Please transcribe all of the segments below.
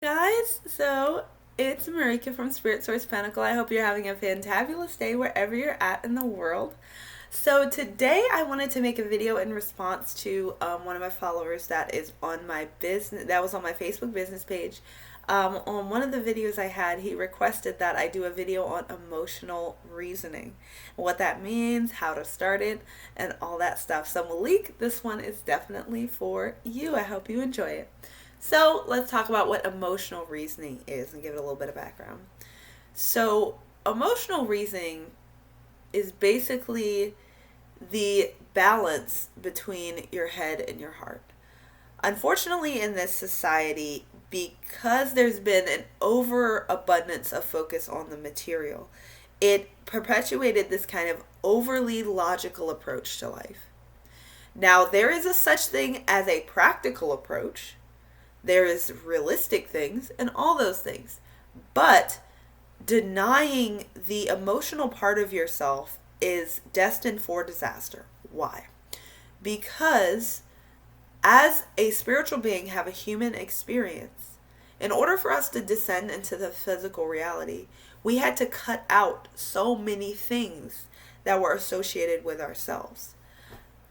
Guys, so it's Mareka from Spirit Source Pentacle. I hope you're having a fantabulous day wherever you're at in the world. So today I wanted to make a video in response to one of my followers that is on my business, that was on my Facebook business page. On one of the videos I had, he requested that I do a video on emotional reasoning, what that means, how to start it, and all that stuff. So Malik, this one is definitely for you. I hope you enjoy it. So let's talk about what emotional reasoning is and give it a little bit of background. So, emotional reasoning is basically the balance between your head and your heart. Unfortunately, in this society, because there's been an overabundance of focus on the material, it perpetuated this kind of overly logical approach to life. Now, there is a such thing as a practical approach. There is realistic things and all those things. But denying the emotional part of yourself is destined for disaster. Why? Because as a spiritual being have a human experience, in order for us to descend into the physical reality, we had to cut out so many things that were associated with ourselves.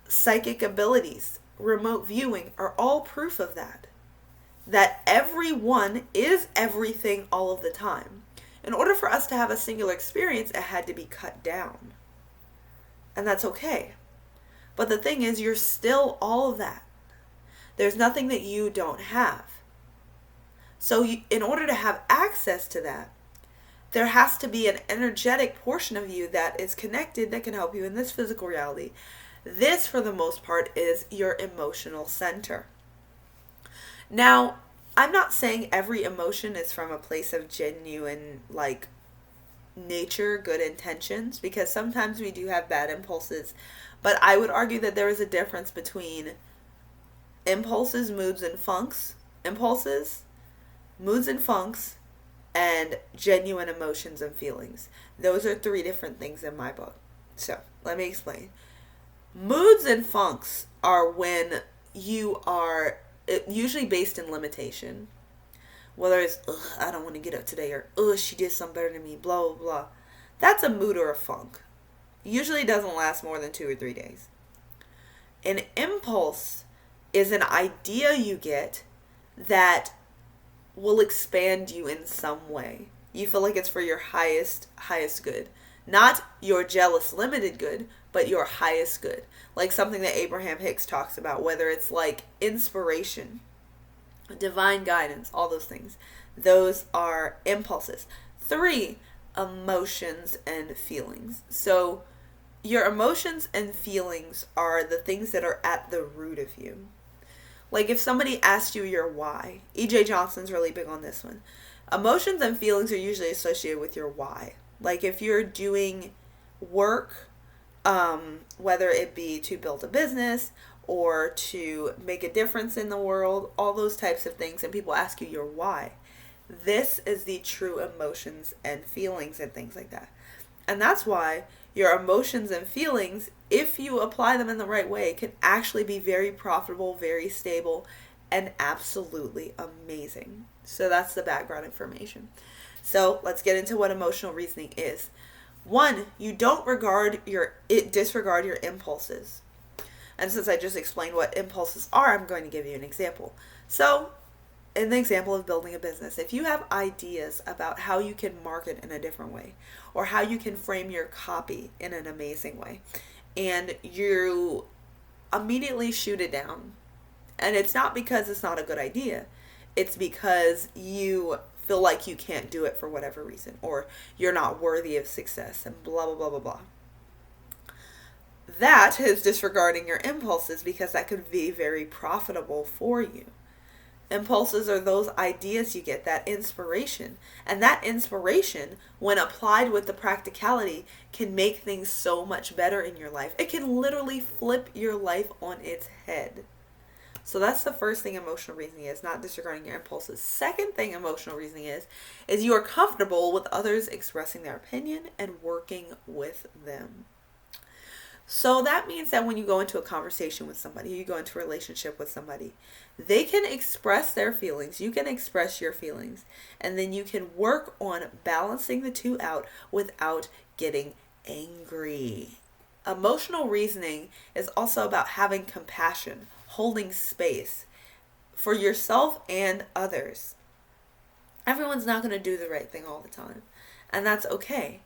Psychic abilities, remote viewing are all proof of that. That everyone is everything all of the time. In order for us to have a singular experience, it had to be cut down. And that's okay. But the thing is, you're still all of that. There's nothing that you don't have. So in order to have access to that, there has to be an energetic portion of you that is connected that can help you in this physical reality. This, for the most part, is your emotional center. Now, I'm not saying every emotion is from a place of genuine, nature, good intentions, because sometimes we do have bad impulses. But I would argue that there is a difference between impulses, moods, and funks, and genuine emotions and feelings. Those are three different things in my book. So, let me explain. Moods and funks are when you are usually based in limitation. Whether it's, I don't want to get up today, or, she did something better than me, blah, blah, blah. That's a mood or a funk. Usually doesn't last more than 2 or 3 days. An impulse is an idea you get that will expand you in some way. You feel like it's for your highest good. Not your jealous limited good, but your highest good. Like something that Abraham Hicks talks about, whether it's like inspiration, divine guidance, all those things. Those are impulses. 3, emotions and feelings. So your emotions and feelings are the things that are at the root of you. Like if somebody asked you your why, E.J. Johnson's really big on this one. Emotions and feelings are usually associated with your why. Like if you're doing work, whether it be to build a business or to make a difference in the world, all those types of things, and people ask you your why. This is the true emotions and feelings and things like that. And that's why your emotions and feelings, if you apply them in the right way, can actually be very profitable, very stable, and absolutely amazing. So that's the background information. So let's get into what emotional reasoning is. 1, you don't disregard your impulses. And since I just explained what impulses are, I'm going to give you an example. So, in the example of building a business, if you have ideas about how you can market in a different way, or how you can frame your copy in an amazing way, and you immediately shoot it down, and it's not because it's not a good idea, it's because you feel like you can't do it for whatever reason, or you're not worthy of success, and blah, blah, blah, blah, blah. That is disregarding your impulses, because that could be very profitable for you. Impulses are those ideas you get, that inspiration. And that inspiration, when applied with the practicality, can make things so much better in your life. It can literally flip your life on its head. So that's the first thing emotional reasoning is, not disregarding your impulses. Second thing emotional reasoning is you are comfortable with others expressing their opinion and working with them. So that means that when you go into a conversation with somebody, you go into a relationship with somebody, they can express their feelings, you can express your feelings, and then you can work on balancing the two out without getting angry. Emotional reasoning is also about having compassion, holding space for yourself and others. Everyone's not going to do the right thing all the time, and that's okay.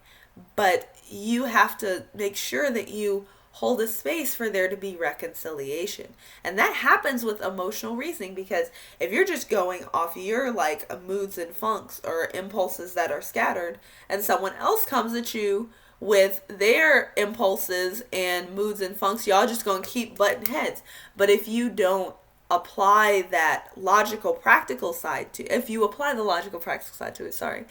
But you have to make sure that you hold a space for there to be reconciliation. And that happens with emotional reasoning, because if you're just going off your like moods and funks or impulses that are scattered, and someone else comes at you with their impulses and moods and funks, y'all just gonna keep butting heads. But if you don't apply that logical practical side to if you apply the logical practical side to it,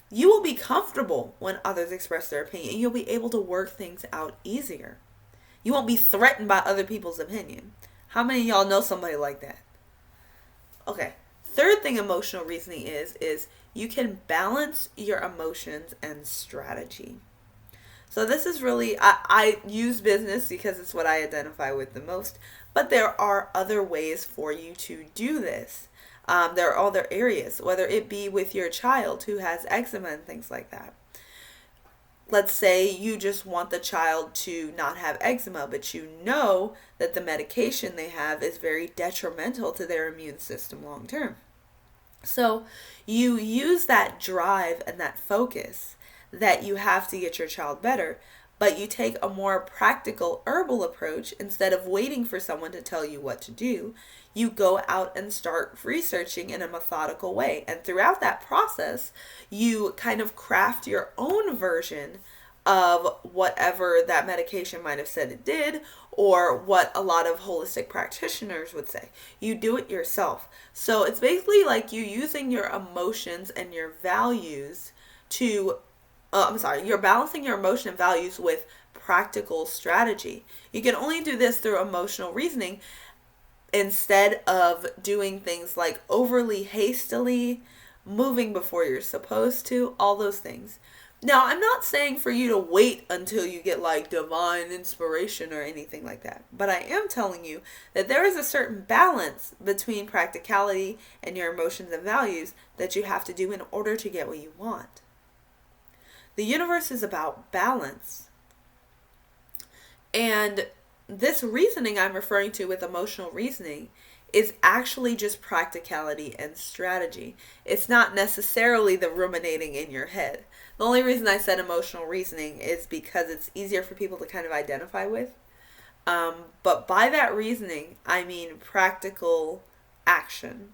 you will be comfortable when others express their opinion. You'll be able to work things out easier. You won't be threatened by other people's opinion. How many of y'all know somebody like that? Okay. Third thing emotional reasoning is you can balance your emotions and strategy. So this is really, I use business because it's what I identify with the most, but there are other ways for you to do this. There are other areas, whether it be with your child who has eczema and things like that. Let's say you just want the child to not have eczema, but you know that the medication they have is very detrimental to their immune system long term. So you use that drive and that focus that you have to get your child better, but you take a more practical herbal approach. Instead of waiting for someone to tell you what to do, you go out and start researching in a methodical way. And throughout that process, you kind of craft your own version of whatever that medication might have said it did, or what a lot of holistic practitioners would say. You do it yourself. So it's basically like you using your emotions and your values to you're balancing your emotion and values with practical strategy. You can only do this through emotional reasoning instead of doing things like overly hastily, moving before you're supposed to, all those things. Now, I'm not saying for you to wait until you get like divine inspiration or anything like that, but I am telling you that there is a certain balance between practicality and your emotions and values that you have to do in order to get what you want. The universe is about balance. And this reasoning I'm referring to with emotional reasoning is actually just practicality and strategy. It's not necessarily the ruminating in your head. The only reason I said emotional reasoning is because it's easier for people to kind of identify with. But by that reasoning, I mean practical action.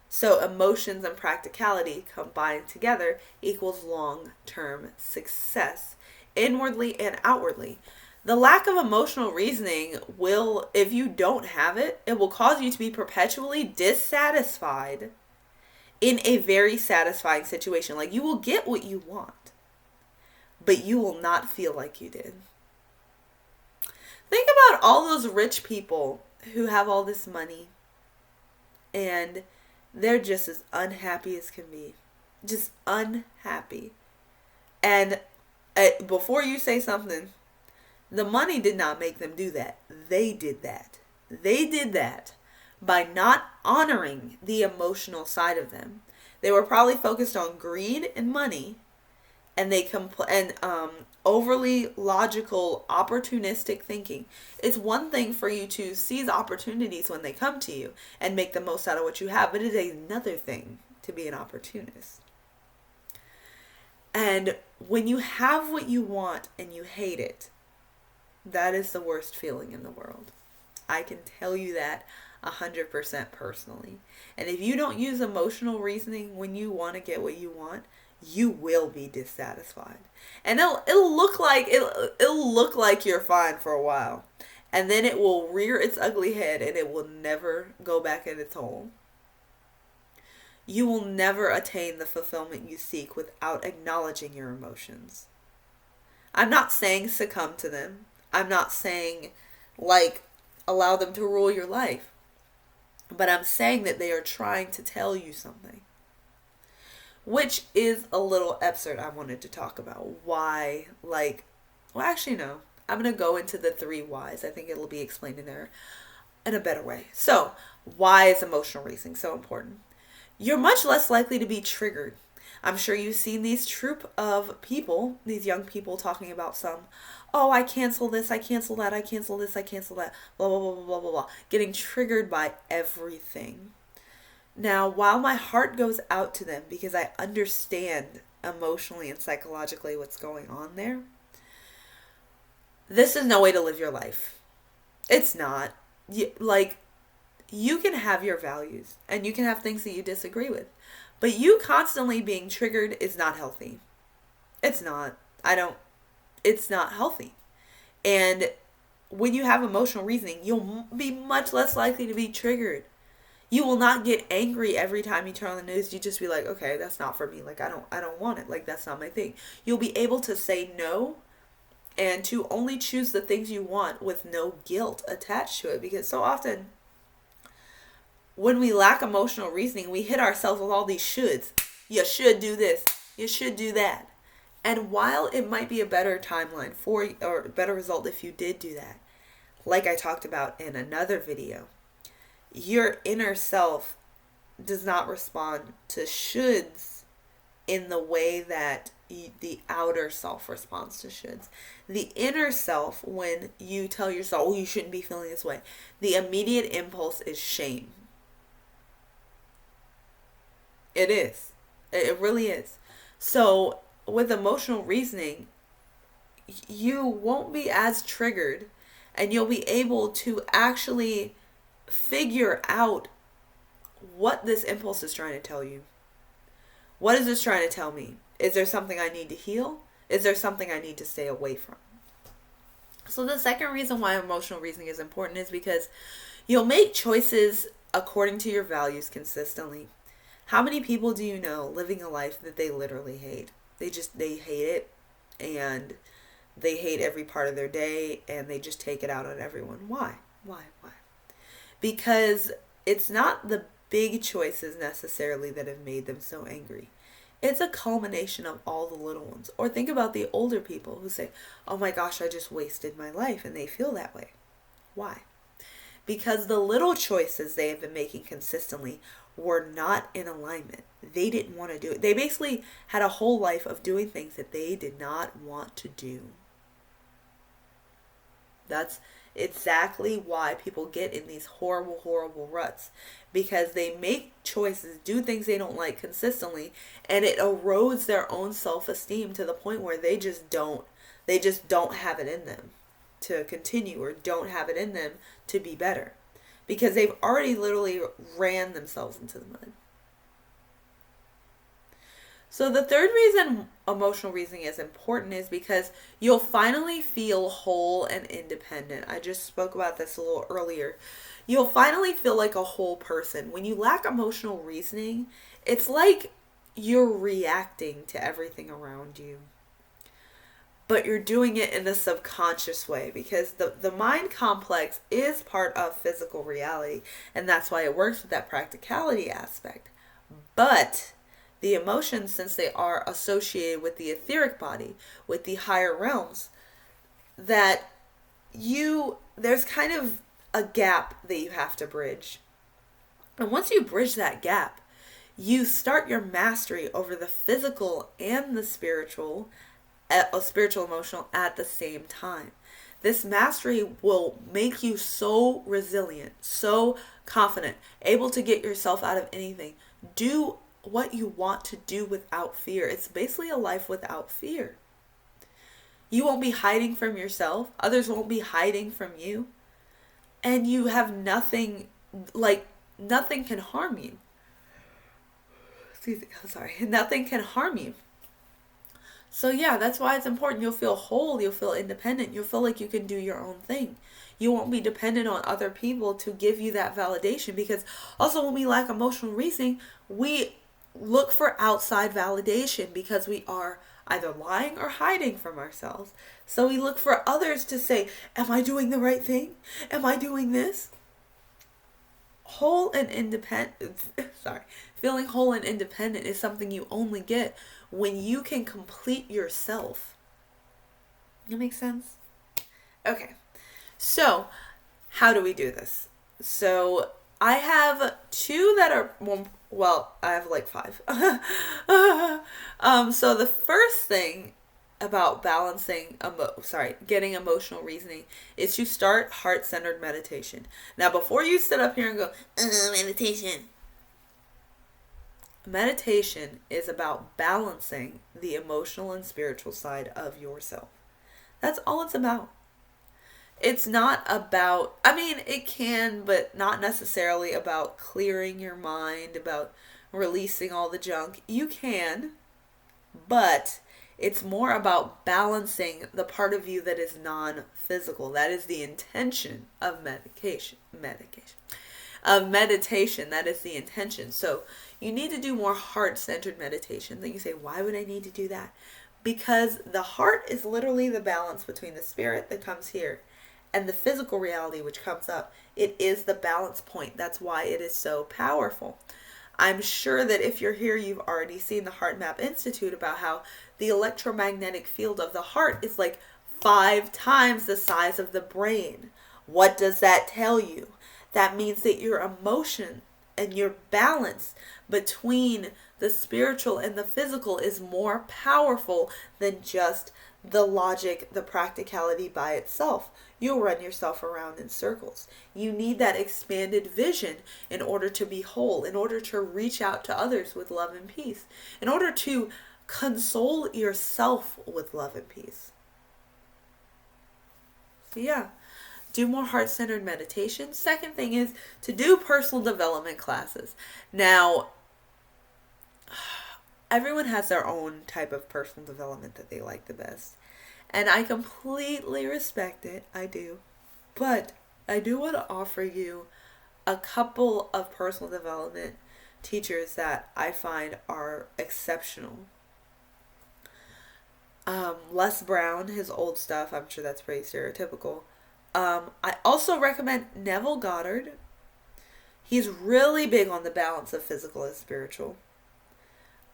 So emotions and practicality combined together equals long-term success, inwardly and outwardly. The lack of emotional reasoning will, if you don't have it, it will cause you to be perpetually dissatisfied in a very satisfying situation. Like, you will get what you want, but you will not feel like you did. Think about all those rich people who have all this money and they're just as unhappy as can be. Just unhappy. And before you say something, the money did not make them do that. They did that. They did that by not honoring the emotional side of them. They were probably focused on greed and money, and overly logical, opportunistic thinking. It's one thing for you to seize opportunities when they come to you and make the most out of what you have, but it is another thing to be an opportunist. And when you have what you want and you hate it, that is the worst feeling in the world. I can tell you that 100% personally. And if you don't use emotional reasoning when you want to get what you want, you will be dissatisfied. And it'll look like you're fine for a while. And then it will rear its ugly head and it will never go back in its hole. You will never attain the fulfillment you seek without acknowledging your emotions. I'm not saying succumb to them. I'm not saying allow them to rule your life. But I'm saying that they are trying to tell you something. Which is a little absurd I wanted to talk about. Why, actually no. I'm going to go into the 3 whys. I think it'll be explained in there in a better way. So, why is emotional reasoning so important? You're much less likely to be triggered. I'm sure you've seen these troop of people, these young people talking about oh, I cancel this, I cancel that, I cancel this, I cancel that, blah, blah, blah, blah, blah, blah, blah, getting triggered by everything. Now, while my heart goes out to them because I understand emotionally and psychologically what's going on there, this is no way to live your life. It's not. You can have your values and you can have things that you disagree with, but you constantly being triggered is not healthy. It's not. It's not healthy. And when you have emotional reasoning, you'll be much less likely to be triggered. You will not get angry every time you turn on the news. You just be like, okay, that's not for me. Like, I don't want it. Like, that's not my thing. You'll be able to say no and to only choose the things you want with no guilt attached to it. Because so often when we lack emotional reasoning, we hit ourselves with all these shoulds. You should do this. You should do that. And while it might be a better timeline for you, or a better result if you did do that, like I talked about in another video, your inner self does not respond to shoulds in the way that the outer self responds to shoulds. The inner self, when you tell yourself, oh, you shouldn't be feeling this way, the immediate impulse is shame. It is. It really is. So with emotional reasoning, you won't be as triggered and you'll be able to actually figure out what this impulse is trying to tell you. What is this trying to tell me? Is there something I need to heal? Is there something I need to stay away from? So the second reason why emotional reasoning is important is because you'll make choices according to your values consistently. How many people do you know living a life that they literally hate? They hate it, and they hate every part of their day, and they just take it out on everyone. Why? Because it's not the big choices necessarily that have made them so angry. It's a culmination of all the little ones. Or think about the older people who say, oh my gosh, I just wasted my life, and they feel that way. Why? Because the little choices they have been making consistently were not in alignment. They didn't want to do it. They basically had a whole life of doing things that they did not want to do. That's exactly why people get in these horrible, horrible ruts. Because they make choices, do things they don't like consistently, and it erodes their own self-esteem to the point where they just don't have it in them to continue, or don't have it in them to be better. Because they've already literally ran themselves into the mud. So the third reason emotional reasoning is important is because you'll finally feel whole and independent. I just spoke about this a little earlier. You'll finally feel like a whole person. When you lack emotional reasoning, it's like you're reacting to everything around you. But you're doing it in the subconscious way, because the mind complex is part of physical reality, and that's why it works with that practicality aspect. But the emotions, since they are associated with the etheric body, with the higher realms, that there's kind of a gap that you have to bridge. And once you bridge that gap, you start your mastery over the physical and the spiritual emotional at the same time. This mastery will make you so resilient, so confident, able to get yourself out of anything. Do what you want to do without fear. It's basically a life without fear. You won't be hiding from yourself. Others won't be hiding from you. And you have nothing can harm you. Nothing can harm you. So yeah, that's why it's important. You'll feel whole, you'll feel independent, you'll feel like you can do your own thing. You won't be dependent on other people to give you that validation, because also when we lack emotional reasoning, we look for outside validation because we are either lying or hiding from ourselves. So we look for others to say, am I doing the right thing? Am I doing this? Feeling whole and independent is something you only get when you can complete yourself. That makes sense? Okay. So, how do we do this? So, I have two that are, well, I have like five. So the first thing about getting emotional reasoning is to start heart-centered meditation. Now, before you sit up here and go, meditation. Meditation is about balancing the emotional and spiritual side of yourself. That's all it's about. It's not about, I mean, it can, but not necessarily about clearing your mind, about releasing all the junk. You can, but it's more about balancing the part of you that is non-physical. That is the intention of meditation. That is the intention. So you need to do more heart-centered meditation. Then you say, why would I need to do that? Because the heart is literally the balance between the spirit that comes here and the physical reality which comes up. It is the balance point. That's why it is so powerful. I'm sure that if you're here, you've already seen the Heart Map Institute about how the electromagnetic field of the heart is like 5 times the size of the brain. What does that tell you? That means that your emotion and your balance between the spiritual and the physical is more powerful than just the logic, the practicality by itself. You'll run yourself around in circles. You need that expanded vision in order to be whole, in order to reach out to others with love and peace, in order to console yourself with love and peace. So yeah, do more heart-centered meditation. Second thing is to do personal development classes. Now, everyone has their own type of personal development that they like the best. And I completely respect it. I do. But I do want to offer you a couple of personal development teachers that I find are exceptional. Les Brown, his old stuff, I'm sure that's pretty stereotypical. I also recommend Neville Goddard. He's really big on the balance of physical and spiritual.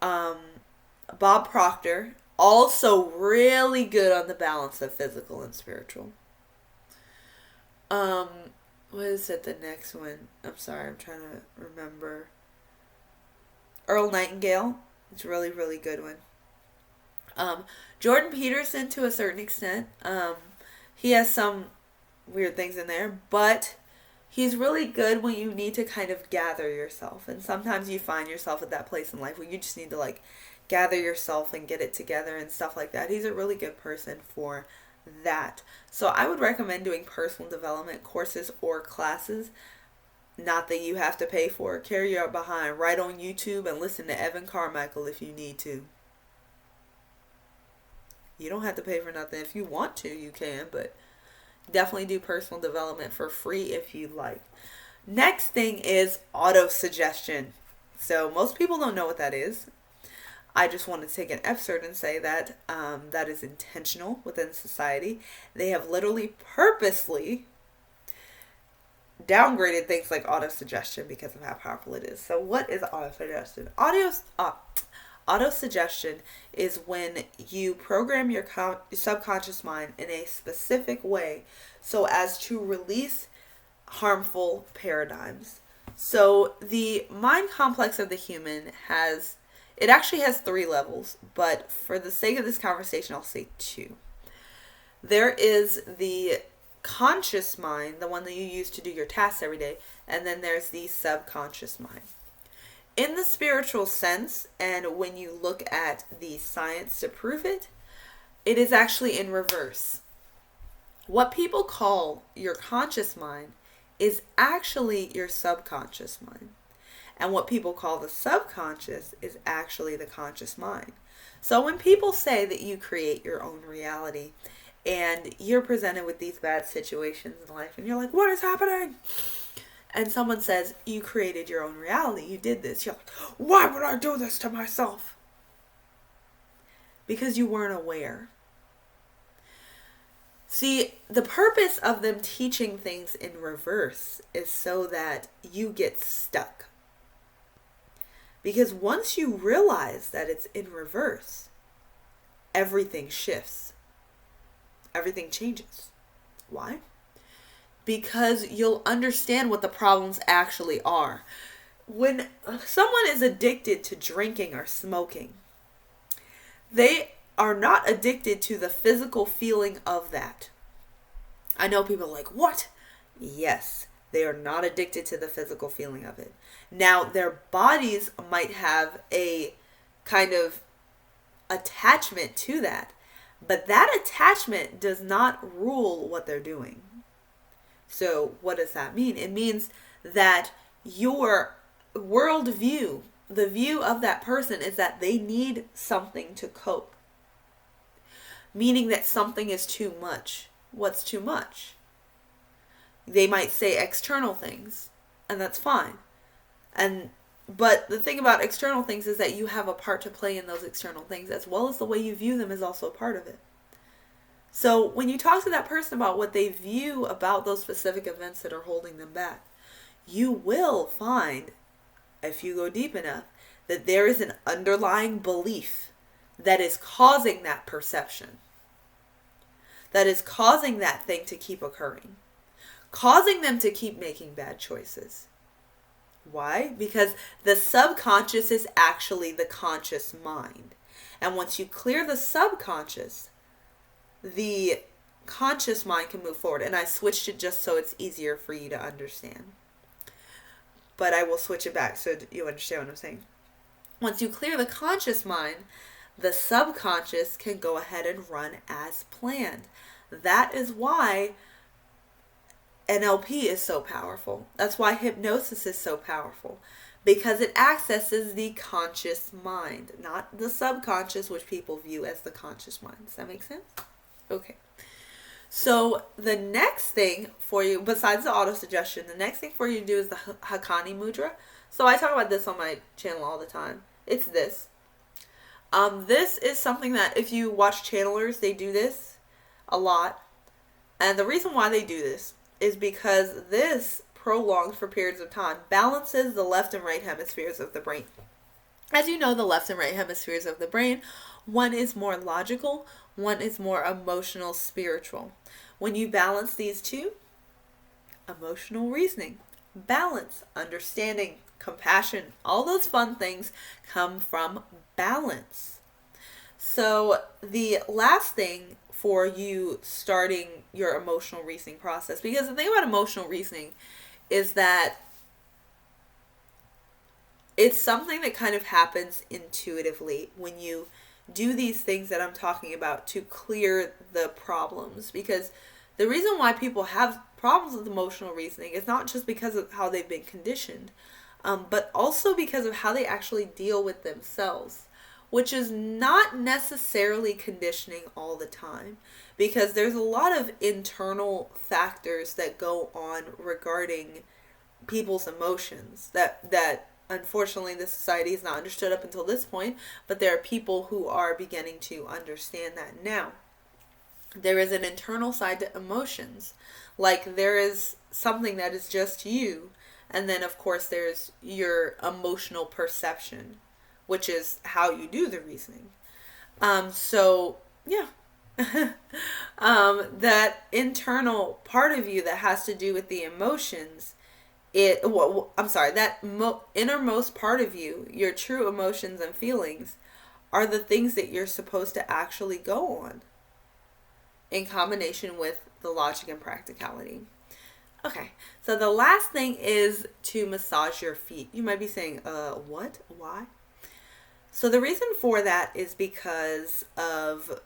Bob Proctor, also really good on the balance of physical and spiritual. What is it, the next one? I'm sorry, I'm trying to remember. Earl Nightingale, it's a really, really good one. Jordan Peterson, to a certain extent. He has some weird things in there, but he's really good when you need to kind of gather yourself. And sometimes you find yourself at that place in life where you just need to like gather yourself and get it together and stuff like that. He's a really good person for that. So I would recommend doing personal development courses or classes. Not that you have to pay for it. Carry your behind. Right on YouTube and listen to Evan Carmichael if you need to. You don't have to pay for nothing. If you want to, you can, but definitely do personal development for free if you like. Next thing is auto-suggestion. So most people don't know what that is. I just want to take an excerpt and say that that is intentional within society. They have literally purposely downgraded things like auto-suggestion because of how powerful it is. So what is auto-suggestion? Auto-suggestion is when you program your subconscious mind in a specific way so as to release harmful paradigms. So the mind complex of the human actually has 3 levels, but for the sake of this conversation, I'll say 2. There is the conscious mind, the one that you use to do your tasks every day, and then there's the subconscious mind. In the spiritual sense, and when you look at the science to prove it, it is actually in reverse. What people call your conscious mind is actually your subconscious mind. And what people call the subconscious is actually the conscious mind. So when people say that you create your own reality and you're presented with these bad situations in life and you're like, what is happening? And someone says, you created your own reality. You did this. You're like, why would I do this to myself? Because you weren't aware. See, the purpose of them teaching things in reverse is so that you get stuck. Because once you realize that it's in reverse, everything shifts. Everything changes. Why? Because you'll understand what the problems actually are. When someone is addicted to drinking or smoking, they are not addicted to the physical feeling of that. I know people are like, what? Yes, they are not addicted to the physical feeling of it. Now, their bodies might have a kind of attachment to that, but that attachment does not rule what they're doing. So what does that mean? It means that your worldview, the view of that person, is that they need something to cope. Meaning that something is too much. What's too much? They might say external things, and that's fine. But the thing about external things is that you have a part to play in those external things, as well as the way you view them is also a part of it. So when you talk to that person about what they view about those specific events that are holding them back, you will find, if you go deep enough, that there is an underlying belief that is causing that perception, that is causing that thing to keep occurring, causing them to keep making bad choices. Why? Because the subconscious is actually the conscious mind. And once you clear the subconscious, the conscious mind can move forward. And I switched it just so it's easier for you to understand. But I will switch it back so you understand what I'm saying. Once you clear the conscious mind, the subconscious can go ahead and run as planned. That is why NLP is so powerful. That's why hypnosis is so powerful. Because it accesses the conscious mind, not the subconscious, which people view as the conscious mind. Does that make sense? Okay. So the next thing for you, besides the autosuggestion, the next thing for you to do is the Hakani Mudra. So I talk about this on my channel all the time. It's this. This is something that if you watch channelers, they do this a lot. And the reason why they do this is because this, prolonged for periods of time, balances the left and right hemispheres of the brain. As you know, the left and right hemispheres of the brain, one is more logical, one is more emotional, spiritual. When you balance these two, emotional reasoning, balance, understanding, compassion, all those fun things come from balance. So the last thing for you starting your emotional reasoning process, because the thing about emotional reasoning is that it's something that kind of happens intuitively when you do these things that I'm talking about to clear the problems. Because the reason why people have problems with emotional reasoning is not just because of how they've been conditioned, but also because of how they actually deal with themselves, which is not necessarily conditioning all the time, because there's a lot of internal factors that go on regarding people's emotions that unfortunately the society has not understood up until this point, but there are people who are beginning to understand that now. There is an internal side to emotions. Like there is something that is just you, and then of course there's your emotional perception, which is how you do the reasoning. So yeah. That internal part of you that has to do with the emotions, that innermost part of you, your true emotions and feelings, are the things that you're supposed to actually go on in combination with the logic and practicality. Okay, so the last thing is to massage your feet. You might be saying, what? Why? So the reason for that is because of,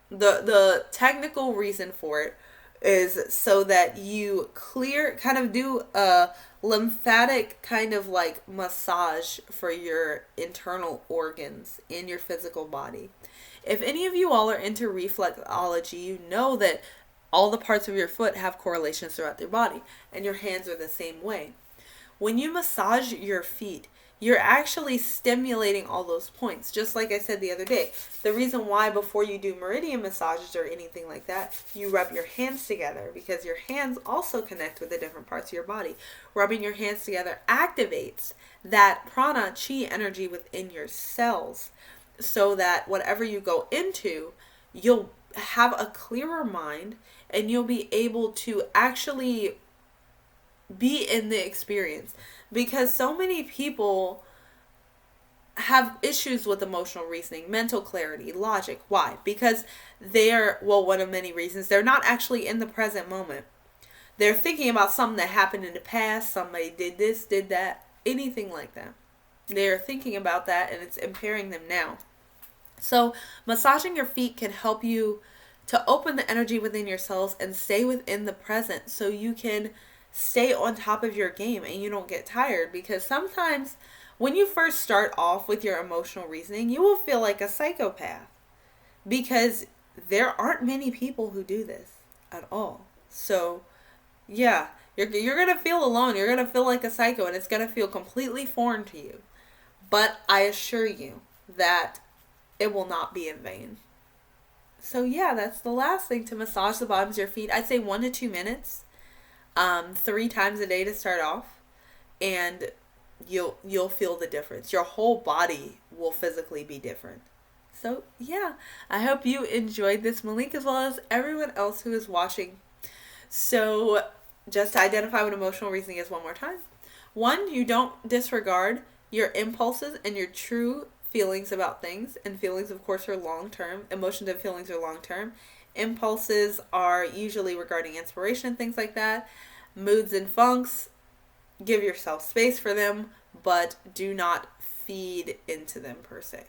the technical reason for it is so that you do a lymphatic kind of like massage for your internal organs in your physical body. If any of you all are into reflexology, you know that all the parts of your foot have correlations throughout their body, and your hands are the same way. When you massage your feet, you're actually stimulating all those points. Just like I said the other day, the reason why before you do meridian massages or anything like that, you rub your hands together, because your hands also connect with the different parts of your body. Rubbing your hands together activates that prana, chi energy within your cells, so that whatever you go into, you'll have a clearer mind and you'll be able to actually be in the experience. Because so many people have issues with emotional reasoning, mental clarity, logic. Why? Because they're, well, one of many reasons, they're not actually in the present moment. They're thinking about something that happened in the past, somebody did this, did that, anything like that. They're thinking about that and it's impairing them now. So massaging your feet can help you to open the energy within yourselves and stay within the present so you can stay on top of your game and you don't get tired. Because sometimes when you first start off with your emotional reasoning, you will feel like a psychopath because there aren't many people who do this at all. So yeah, you're going to feel alone. You're going to feel like a psycho and it's going to feel completely foreign to you. But I assure you that it will not be in vain. So yeah, that's the last thing, to massage the bottoms of your feet. I'd say 1 to 2 minutes, 3 times a day to start off, and you'll feel the difference. Your whole body will physically be different. So yeah, I hope you enjoyed this, Malik, as well as everyone else who is watching. So just to identify what emotional reasoning is one more time. 1, you don't disregard your impulses and your true feelings about things. And feelings, of course, are long-term. Emotions and feelings are long-term. Impulses are usually regarding inspiration and things like that. Moods and funks, give yourself space for them, but do not feed into them per se.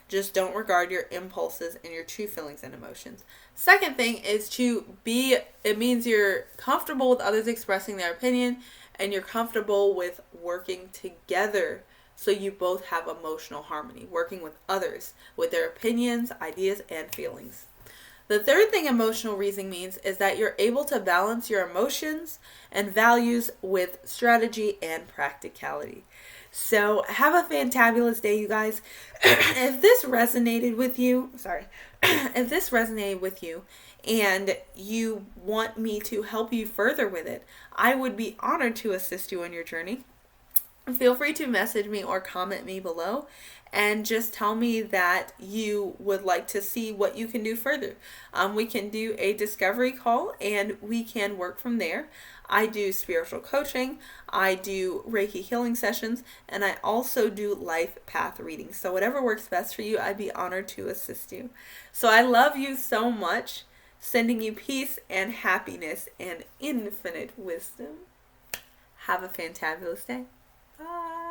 Just don't regard your impulses and your true feelings and emotions. Second thing is it means you're comfortable with others expressing their opinion and you're comfortable with working together. So you both have emotional harmony, working with others with their opinions, ideas, and feelings. The third thing emotional reasoning means is that you're able to balance your emotions and values with strategy and practicality. So have a fantabulous day, you guys. If this resonated with you, and you want me to help you further with it, I would be honored to assist you on your journey. Feel free to message me or comment me below and just tell me that you would like to see what you can do further. We can do a discovery call and we can work from there. I do spiritual coaching, I do Reiki healing sessions, and I also do life path readings. So whatever works best for you, I'd be honored to assist you. So I love you so much, sending you peace and happiness and infinite wisdom. Have a fantabulous day. Bye.